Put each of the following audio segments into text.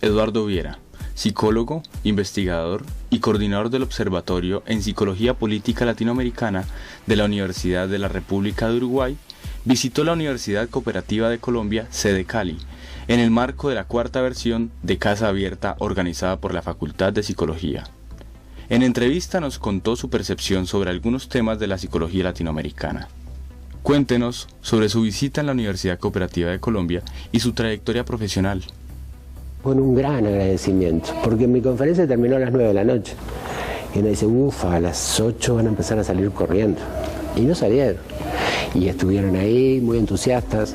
Eduardo Viera, psicólogo, investigador y coordinador del Observatorio en Psicología Política Latinoamericana de la Universidad de la República de Uruguay, visitó la Universidad Cooperativa de Colombia, sede Cali, en el marco de la cuarta versión de Casa Abierta organizada por la Facultad de Psicología. En entrevista nos contó su percepción sobre algunos temas de la psicología latinoamericana. Cuéntenos sobre su visita en la Universidad Cooperativa de Colombia y su trayectoria profesional. Con un gran agradecimiento, porque mi conferencia terminó a las 9 de la noche. Y uno dice, a las 8 van a empezar a salir corriendo. Y no salieron. Y estuvieron ahí muy entusiastas,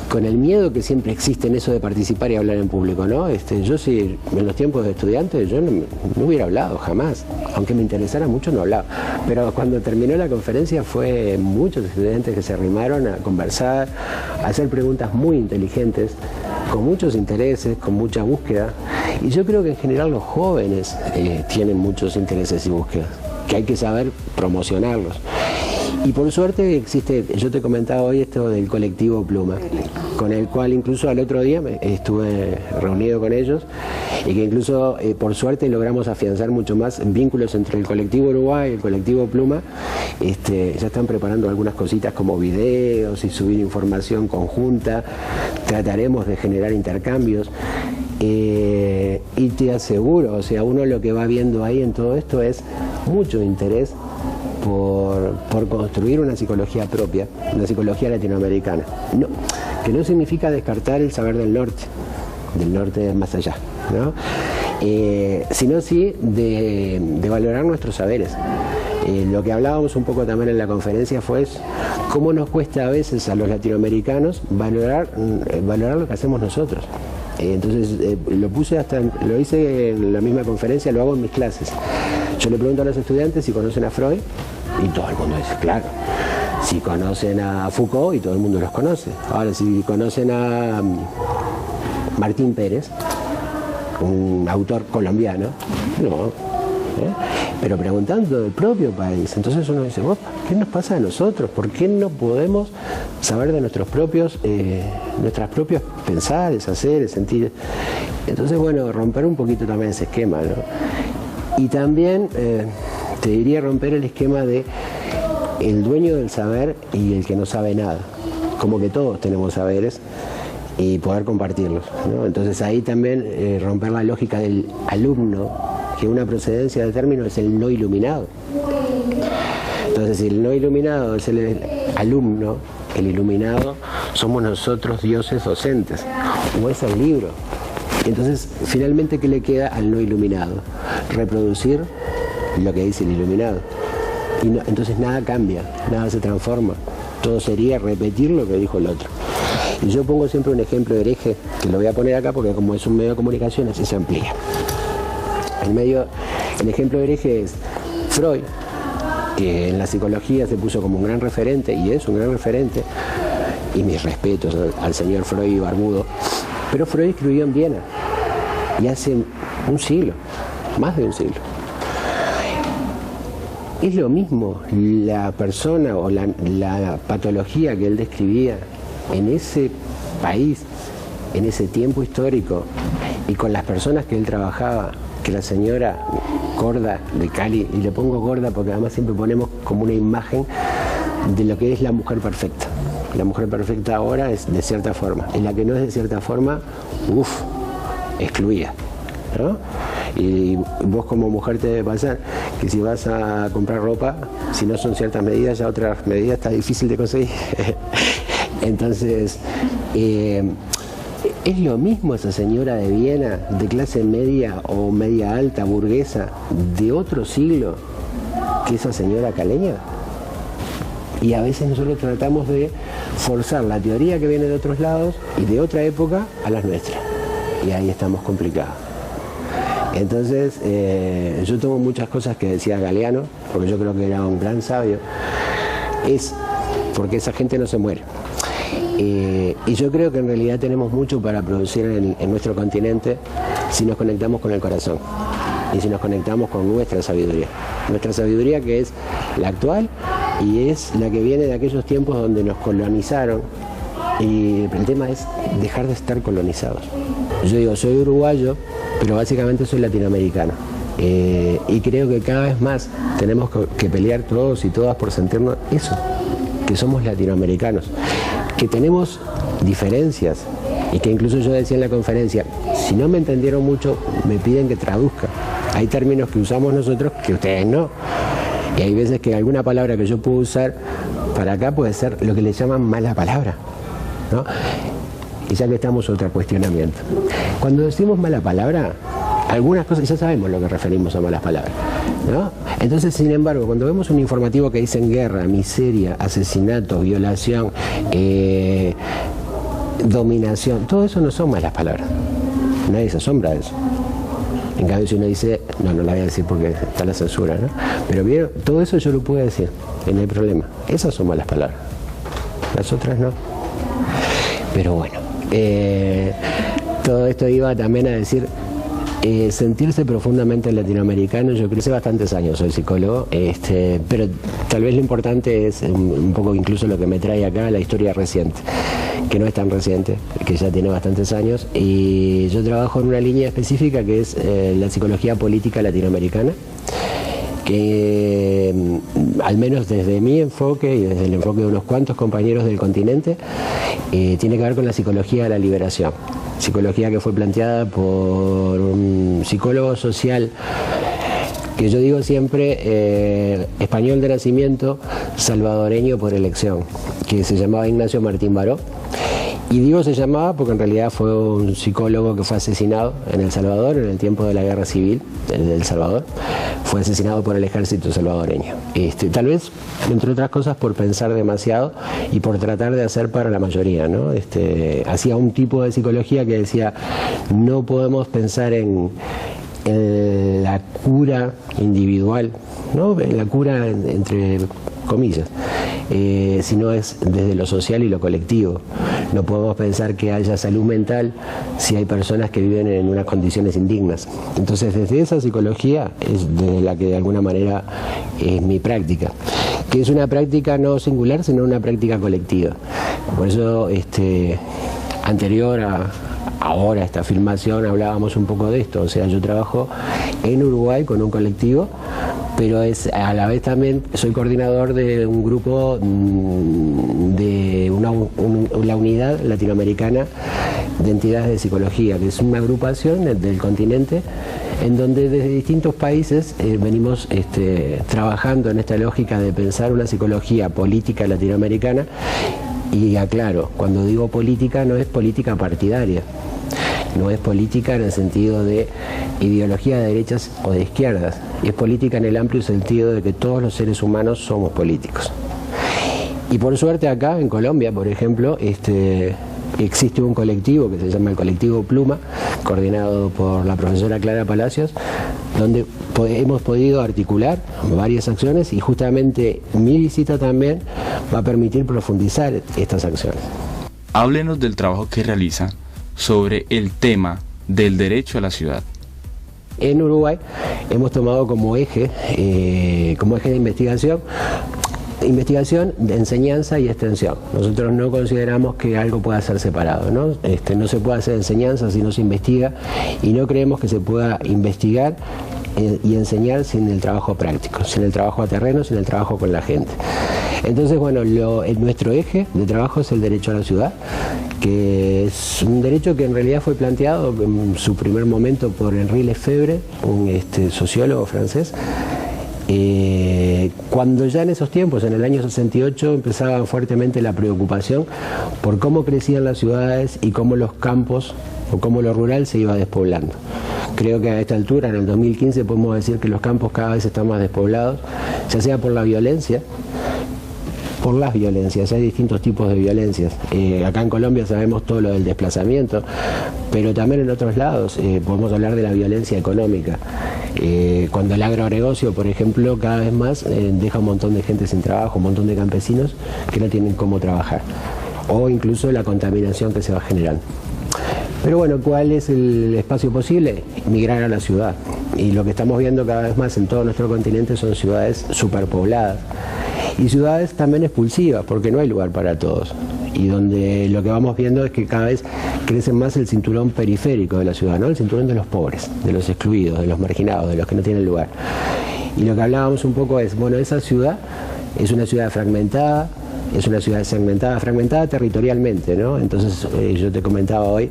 con el miedo que siempre existe en eso de participar y hablar en público, ¿no? Yo sí, en los tiempos de estudiante, yo no hubiera hablado jamás, aunque me interesara mucho no hablaba. Pero cuando terminó la conferencia fue muchos estudiantes que se arrimaron a conversar, a hacer preguntas muy inteligentes, con muchos intereses, con mucha búsqueda. Y yo creo que en general los jóvenes tienen muchos intereses y búsquedas, que hay que saber promocionarlos. Y por suerte existe, yo te comentaba hoy esto del colectivo Pluma, con el cual incluso al otro día estuve reunido con ellos y que incluso por suerte logramos afianzar mucho más vínculos entre el colectivo Uruguay y el colectivo Pluma. Ya están preparando algunas cositas como videos y subir información conjunta, trataremos de generar intercambios. Y te aseguro, o sea, uno lo que va viendo ahí en todo esto es mucho interés por construir una psicología propia, una psicología latinoamericana. No, que no significa descartar el saber del norte más allá, ¿no? Sino sí de valorar nuestros saberes. Lo que hablábamos un poco también en la conferencia fue cómo nos cuesta a veces a los latinoamericanos valorar lo que hacemos nosotros. Entonces lo hice en la misma conferencia, lo hago en mis clases. Yo le pregunto a los estudiantes si conocen a Freud y todo el mundo dice, claro. Si conocen a Foucault y todo el mundo los conoce. Ahora, si conocen a Martín Pérez, un autor colombiano, no. Pero preguntando del propio país, entonces uno dice, ¿qué nos pasa a nosotros? ¿Por qué no podemos saber de nuestras propios pensares, haceres, sentir? Entonces, bueno, romper un poquito también ese esquema, ¿no? Y también te diría romper el esquema de el dueño del saber y el que no sabe nada. Como que todos tenemos saberes y poder compartirlos, ¿no? Entonces ahí también romper la lógica del alumno, que una procedencia de término es el no iluminado. Entonces, si el no iluminado es el alumno, el iluminado somos nosotros dioses docentes, o es el libro. Entonces, finalmente, ¿qué le queda al no iluminado? Reproducir lo que dice el iluminado. Y no, entonces nada cambia, nada se transforma. Todo sería repetir lo que dijo el otro. Y yo pongo siempre un ejemplo de hereje, que lo voy a poner acá porque como es un medio de comunicación, así se amplía. El ejemplo de hereje es Freud, que en la psicología se puso como un gran referente, y es un gran referente, y mis respetos al señor Freud barbudo, pero Freud escribió en Viena, y hace un siglo, más de un siglo. Es lo mismo la persona o la patología que él describía en ese país, en ese tiempo histórico, y con las personas que él trabajaba, que la señora gorda de Cali, y le pongo gorda porque además siempre ponemos como una imagen de lo que es la mujer perfecta. La mujer perfecta ahora es de cierta forma, y la que no es de cierta forma, excluida, ¿no? Y vos como mujer te debe pasar que si vas a comprar ropa, si no son ciertas medidas, ya otras medidas está difícil de conseguir. Entonces, ¿es lo mismo esa señora de Viena, de clase media o media alta, burguesa, de otro siglo, que esa señora caleña? Y a veces nosotros tratamos de forzar la teoría que viene de otros lados y de otra época a las nuestras. Y ahí estamos complicados. Entonces, yo tomo muchas cosas que decía Galeano, porque yo creo que era un gran sabio, es porque esa gente no se muere. Y yo creo que en realidad tenemos mucho para producir en nuestro continente si nos conectamos con el corazón y si nos conectamos con nuestra sabiduría que es la actual y es la que viene de aquellos tiempos donde nos colonizaron Y el tema es dejar de estar colonizados. Yo digo, soy uruguayo, pero básicamente soy latinoamericano. Y creo que cada vez más tenemos que pelear todos y todas por sentirnos eso, que somos latinoamericanos, que tenemos diferencias y que incluso yo decía en la conferencia, si no me entendieron mucho, me piden que traduzca. Hay términos que usamos nosotros que ustedes no. Y hay veces que alguna palabra que yo puedo usar para acá puede ser lo que le llaman mala palabra, ¿no? Y ya que estamos, otro cuestionamiento. Cuando decimos mala palabra, algunas cosas ya sabemos lo que referimos a malas palabras, ¿no? Entonces, sin embargo, cuando vemos un informativo que dice guerra, miseria, asesinato, violación, dominación, todo eso no son malas palabras. Nadie se asombra de eso. En cambio, si uno dice, no la voy a decir porque está la censura, ¿no? Pero bien, todo eso yo lo puedo decir, y no hay problema. Esas son malas palabras. Las otras no. Pero bueno, todo esto iba también a decir sentirse profundamente latinoamericano. Yo creo que hace bastantes años soy psicólogo, pero tal vez lo importante es un poco incluso lo que me trae acá, la historia reciente, que no es tan reciente, que ya tiene bastantes años, y yo trabajo en una línea específica que es la psicología política latinoamericana, que al menos desde mi enfoque y desde el enfoque de unos cuantos compañeros del continente, tiene que ver con la psicología de la liberación. Psicología que fue planteada por un psicólogo social que yo digo siempre, español de nacimiento, salvadoreño por elección, que se llamaba Ignacio Martín Baró. Y digo se llamaba porque en realidad fue un psicólogo que fue asesinado en El Salvador en el tiempo de la guerra civil de El Salvador. Fue asesinado por el ejército salvadoreño. Tal vez, entre otras cosas, por pensar demasiado y por tratar de hacer para la mayoría, ¿no? Hacía un tipo de psicología que decía, no podemos pensar en la cura individual, ¿no? En la cura entre comillas, sino es desde lo social y lo colectivo. No podemos pensar que haya salud mental si hay personas que viven en unas condiciones indignas. Entonces, desde esa psicología es de la que de alguna manera es mi práctica, que es una práctica no singular, sino una práctica colectiva. Por eso, anterior a ahora esta filmación hablábamos un poco de esto. O sea, yo trabajo en Uruguay con un colectivo, pero a la vez también soy coordinador de un grupo de la Unidad Latinoamericana de Entidades de Psicología, que es una agrupación del continente en donde desde distintos países venimos trabajando en esta lógica de pensar una psicología política latinoamericana. Y aclaro, cuando digo política no es política partidaria, no es política en el sentido de ideología de derechas o de izquierdas, es política en el amplio sentido de que todos los seres humanos somos políticos. Y por suerte acá en Colombia, por ejemplo, existe un colectivo que se llama el Colectivo Pluma, coordinado por la profesora Clara Palacios, donde hemos podido articular varias acciones y justamente mi visita también va a permitir profundizar estas acciones. Háblenos del trabajo que realiza sobre el tema del derecho a la ciudad. En Uruguay hemos tomado como eje de investigación de enseñanza y extensión. Nosotros no consideramos que algo pueda ser separado, ¿no? No se puede hacer enseñanza si no se investiga, y no creemos que se pueda investigar y enseñar sin el trabajo práctico, sin el trabajo a terreno, sin el trabajo con la gente. Entonces, bueno, nuestro eje de trabajo es el derecho a la ciudad, que es un derecho que en realidad fue planteado en su primer momento por Henri Lefebvre, un sociólogo francés, cuando ya en esos tiempos, en el año 68, empezaba fuertemente la preocupación por cómo crecían las ciudades y cómo los campos o cómo lo rural se iba despoblando. Creo que a esta altura, en el 2015, podemos decir que los campos cada vez están más despoblados, ya sea por la violencia, por las violencias, hay distintos tipos de violencias. Acá en Colombia sabemos todo lo del desplazamiento, pero también en otros lados podemos hablar de la violencia económica. Cuando el agronegocio, por ejemplo, cada vez más deja un montón de gente sin trabajo, un montón de campesinos que no tienen cómo trabajar, o incluso la contaminación que se va generando. Pero bueno, ¿cuál es el espacio posible? Migrar a la ciudad. Y lo que estamos viendo cada vez más en todo nuestro continente son ciudades superpobladas. Y ciudades también expulsivas, porque no hay lugar para todos. y donde lo que vamos viendo es que cada vez crece más el cinturón periférico de la ciudad, ¿no? El cinturón de los pobres, de los excluidos, de los marginados, de los que no tienen lugar. Y lo que hablábamos un poco es, bueno, esa ciudad es una ciudad fragmentada, es una ciudad segmentada, fragmentada territorialmente, ¿no? Entonces yo te comentaba hoy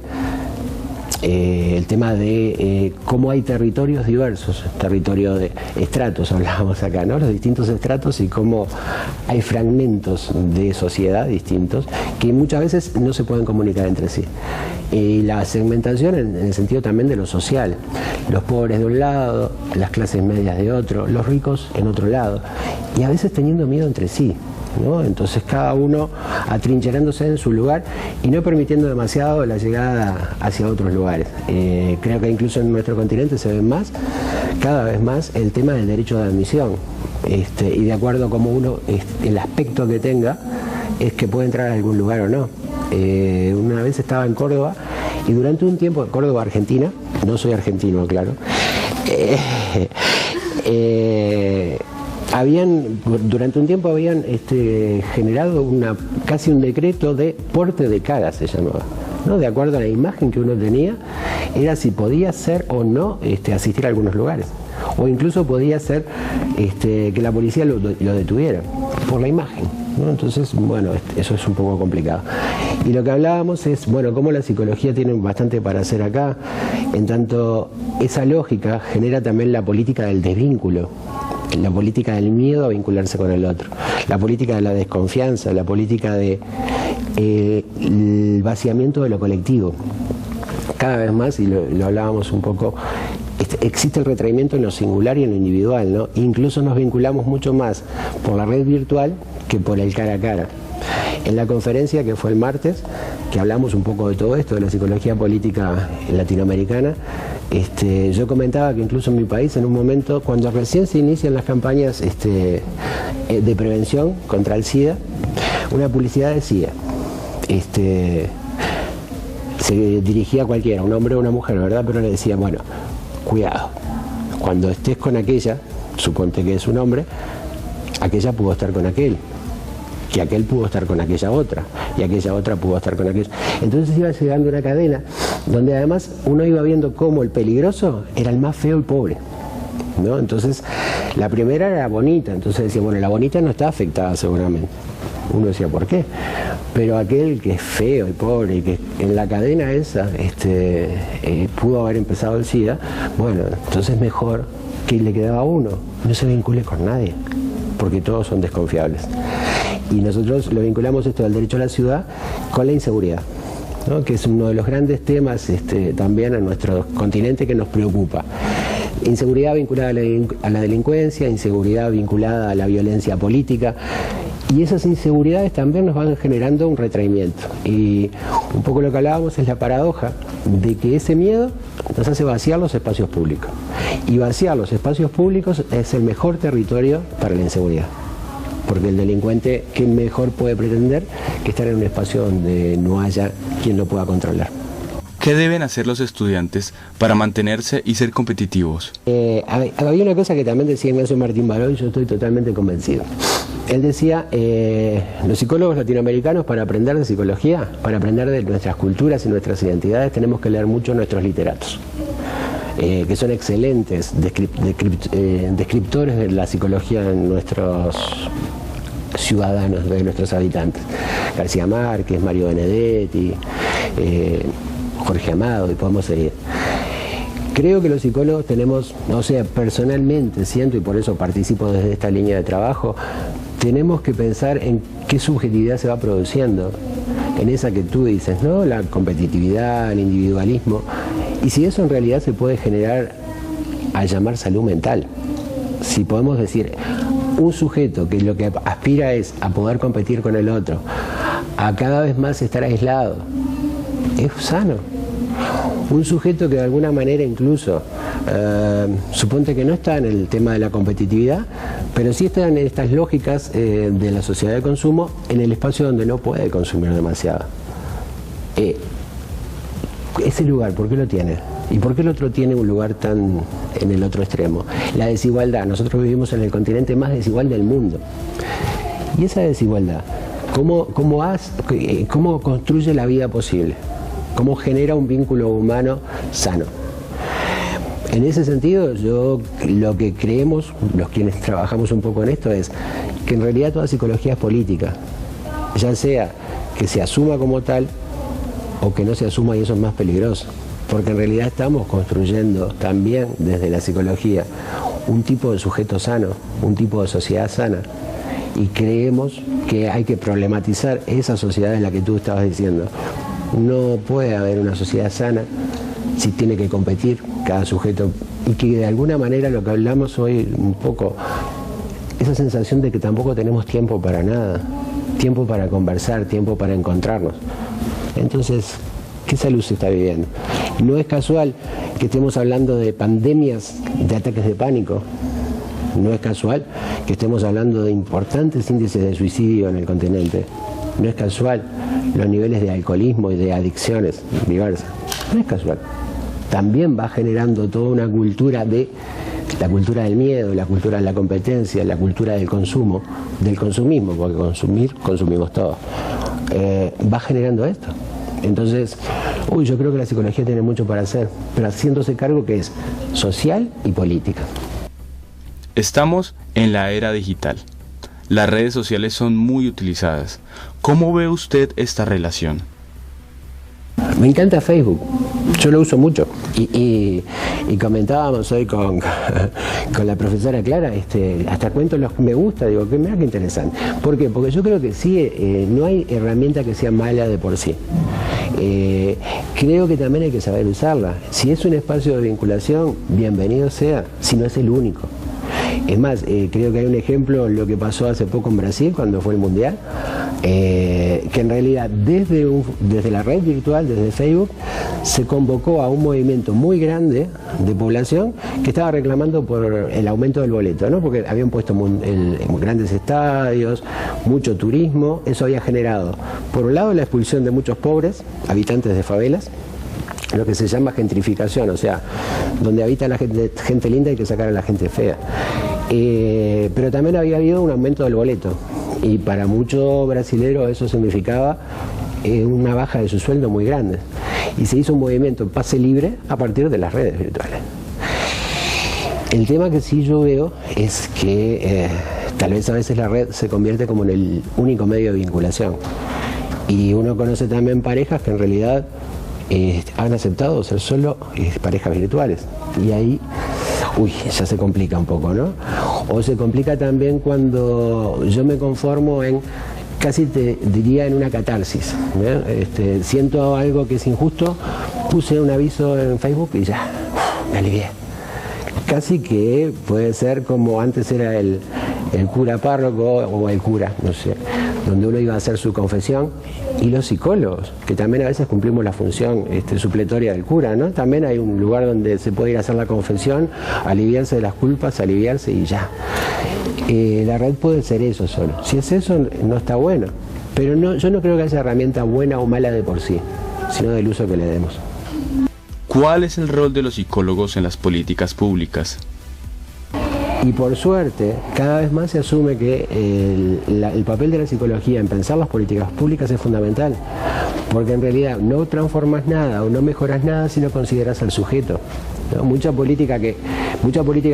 el tema de cómo hay territorios diversos, territorios de estratos, hablábamos acá, ¿no? Los distintos estratos y cómo hay fragmentos de sociedad distintos que muchas veces no se pueden comunicar entre sí. Y la segmentación en el sentido también de lo social, los pobres de un lado, las clases medias de otro, los ricos en otro lado, y a veces teniendo miedo entre sí, ¿no? Entonces cada uno atrincherándose en su lugar y no permitiendo demasiado la llegada hacia otros lugares. Creo que incluso en nuestro continente se ve más, cada vez más, el tema del derecho de admisión, y de acuerdo a cómo uno, el aspecto que tenga, es que puede entrar a algún lugar o no. Una vez estaba en Córdoba y durante un tiempo, Córdoba, Argentina, no soy argentino, claro, durante un tiempo habían generado casi un decreto de porte de cara, se llamaba, ¿no? De acuerdo a la imagen que uno tenía, era si podía ser o no asistir a algunos lugares, o incluso podía ser que la policía lo detuviera por la imagen, ¿no? Entonces, bueno, eso es un poco complicado. Y lo que hablábamos es, bueno, cómo la psicología tiene bastante para hacer acá, en tanto esa lógica genera también la política del desvínculo, la política del miedo a vincularse con el otro, la política de la desconfianza, la política de el vaciamiento de lo colectivo. Cada vez más, y lo hablábamos un poco, existe el retraimiento en lo singular y en lo individual, ¿no? Incluso nos vinculamos mucho más por la red virtual que por el cara a cara. En la conferencia que fue el martes, que hablamos un poco de todo esto, de la psicología política latinoamericana, yo comentaba que incluso en mi país, en un momento, cuando recién se inician las campañas de prevención contra el SIDA, una publicidad decía, se dirigía a cualquiera, un hombre o una mujer, ¿verdad? Pero le decía, bueno, cuidado, cuando estés con aquella, suponte que es un hombre, aquella pudo estar con aquel, que aquel pudo estar con aquella otra, y aquella otra pudo estar con aquella. Entonces iba llegando una cadena donde además uno iba viendo cómo el peligroso era el más feo y pobre, ¿no? Entonces la primera era bonita, entonces decía, bueno, la bonita no está afectada seguramente. Uno decía, ¿por qué? Pero aquel que es feo y pobre y que en la cadena esa pudo haber empezado el SIDA, bueno, entonces mejor que le quedaba a uno, no se vincule con nadie, porque todos son desconfiables. Y nosotros lo vinculamos esto del derecho a la ciudad con la inseguridad, ¿no? Que es uno de los grandes temas también a nuestro continente que nos preocupa. Inseguridad vinculada a la delincuencia, inseguridad vinculada a la violencia política, y esas inseguridades también nos van generando un retraimiento. Y un poco lo que hablábamos es la paradoja de que ese miedo nos hace vaciar los espacios públicos. Y vaciar los espacios públicos es el mejor territorio para la inseguridad. Porque el delincuente, ¿qué mejor puede pretender que estar en un espacio donde no haya quien lo pueda controlar? ¿Qué deben hacer los estudiantes para mantenerse y ser competitivos? Había una cosa que también decía Ignacio Martín Baró y yo estoy totalmente convencido. Él decía, los psicólogos latinoamericanos, para aprender de psicología, para aprender de nuestras culturas y nuestras identidades, tenemos que leer mucho a nuestros literatos, que son excelentes descriptores de la psicología de nuestros ciudadanos, de nuestros habitantes. García Márquez, Mario Benedetti, Jorge Amado, y podemos seguir. Creo que los psicólogos tenemos, o sea, personalmente siento, y por eso participo desde esta línea de trabajo, tenemos que pensar en qué subjetividad se va produciendo, en esa que tú dices, ¿no? La competitividad, el individualismo, y si eso en realidad se puede generar a llamar salud mental. Si podemos decir, un sujeto que lo que aspira es a poder competir con el otro, a cada vez más estar aislado, es sano. Un sujeto que de alguna manera incluso, suponte que no está en el tema de la competitividad, pero sí está en estas lógicas de la sociedad de consumo, en el espacio donde no puede consumir demasiado. Ese lugar, ¿por qué lo tiene? ¿Y por qué el otro tiene un lugar tan en el otro extremo? La desigualdad. Nosotros vivimos en el continente más desigual del mundo. Y esa desigualdad, cómo construye la vida posible, cómo genera un vínculo humano sano. En ese sentido, lo que creemos, los quienes trabajamos un poco en esto, es que en realidad toda psicología es política, ya sea que se asuma como tal o que no se asuma, y eso es más peligroso, porque en realidad estamos construyendo también desde la psicología un tipo de sujeto sano, un tipo de sociedad sana, y creemos que hay que problematizar esa sociedad en la que tú estabas diciendo. No puede haber una sociedad sana si tiene que competir cada sujeto, y que de alguna manera lo que hablamos hoy un poco, esa sensación de que tampoco tenemos tiempo para nada, tiempo para conversar, tiempo para encontrarnos. Entonces, ¿qué salud se está viviendo? No es casual que estemos hablando de pandemias, de ataques de pánico. No es casual que estemos hablando de importantes índices de suicidio en el continente. No es casual los niveles de alcoholismo y de adicciones diversas. No es casual. También va generando toda una cultura la cultura del miedo, la cultura de la competencia, la cultura del consumo, del consumismo, porque consumimos todo. Va generando esto. Entonces, yo creo que la psicología tiene mucho para hacer, pero haciéndose cargo que es social y política. Estamos en la era digital. Las redes sociales son muy utilizadas. ¿Cómo ve usted esta relación? Me encanta Facebook, yo lo uso mucho. Y comentábamos hoy con la profesora Clara, hasta cuento los me gusta, digo, que mira qué interesante. ¿Por qué? Porque yo creo que sí, no hay herramienta que sea mala de por sí. Creo que también hay que saber usarla. Si es un espacio de vinculación, bienvenido sea, si no es el único. Es más, creo que hay un ejemplo, lo que pasó hace poco en Brasil cuando fue el Mundial, que en realidad desde la red virtual, desde Facebook, se convocó a un movimiento muy grande de población que estaba reclamando por el aumento del boleto, ¿no? Porque habían puesto grandes estadios, mucho turismo. Eso había generado, por un lado, la expulsión de muchos pobres, habitantes de favelas, lo que se llama gentrificación, o sea, donde habita la gente linda hay que sacar a la gente fea. Pero también había habido un aumento del boleto, y para muchos brasileros eso significaba una baja de su sueldo muy grande. Y se hizo un movimiento pase libre a partir de las redes virtuales. El tema que sí yo veo es que tal vez a veces la red se convierte como en el único medio de vinculación. Y uno conoce también parejas que en realidad han aceptado ser solo parejas virtuales, y ahí ya se complica un poco, ¿no? O se complica también cuando yo me conformo en, casi te diría, en una catarsis, ¿no? Siento algo que es injusto, puse un aviso en Facebook y ya, me alivié. Casi que puede ser como antes era el cura párroco o el cura, no sé, donde uno iba a hacer su confesión, y los psicólogos, que también a veces cumplimos la función supletoria del cura, ¿no? También hay un lugar donde se puede ir a hacer la confesión, aliviarse de las culpas, aliviarse y ya. La red puede ser eso solo. Si es eso, no está bueno. Pero yo no creo que haya herramienta buena o mala de por sí, sino del uso que le demos. ¿Cuál es el rol de los psicólogos en las políticas públicas? Y por suerte, cada vez más se asume que el papel de la psicología en pensar las políticas públicas es fundamental, porque en realidad no transformas nada o no mejoras nada si no consideras al sujeto, ¿no? Mucha política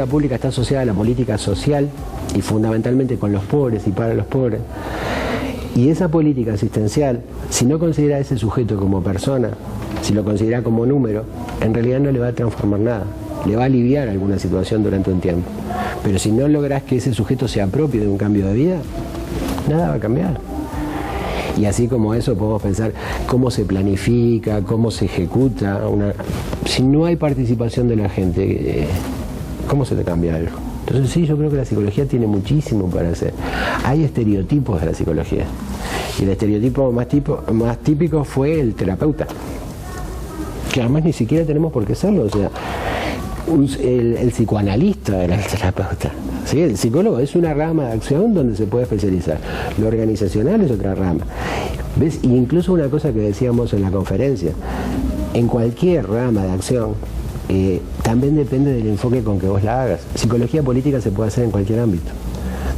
pública está asociada a la política social, y fundamentalmente con los pobres y para los pobres. Y esa política asistencial, si no considera a ese sujeto como persona, si lo considera como número, en realidad no le va a transformar nada. Le va a aliviar alguna situación durante un tiempo. Pero si no logras que ese sujeto sea propio de un cambio de vida, nada va a cambiar. Y así como eso podemos pensar cómo se planifica, cómo se ejecuta. Si no hay participación de la gente, ¿cómo se te cambia algo? Entonces sí, yo creo que la psicología tiene muchísimo para hacer. Hay estereotipos de la psicología. Y el estereotipo más típico fue el terapeuta, que además ni siquiera tenemos por qué serlo. O sea, el psicoanalista era el terapeuta, ¿sí? El psicólogo es una rama de acción donde se puede especializar. Lo organizacional es otra rama. ¿Ves? Y incluso una cosa que decíamos en la conferencia, en cualquier rama de acción, también depende del enfoque con que vos la hagas. Psicología política se puede hacer en cualquier ámbito.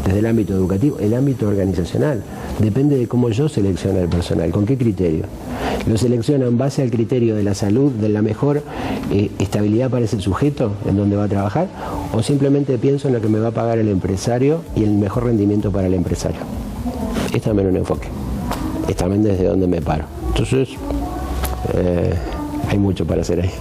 desde el ámbito educativo, el ámbito organizacional. Depende de cómo yo selecciono el personal, con qué criterio. ¿Lo selecciono en base al criterio de la salud, de la mejor estabilidad para ese sujeto en donde va a trabajar? ¿O simplemente pienso en lo que me va a pagar el empresario y el mejor rendimiento para el empresario? Es también un enfoque, es también desde donde me paro. Entonces, hay mucho para hacer ahí.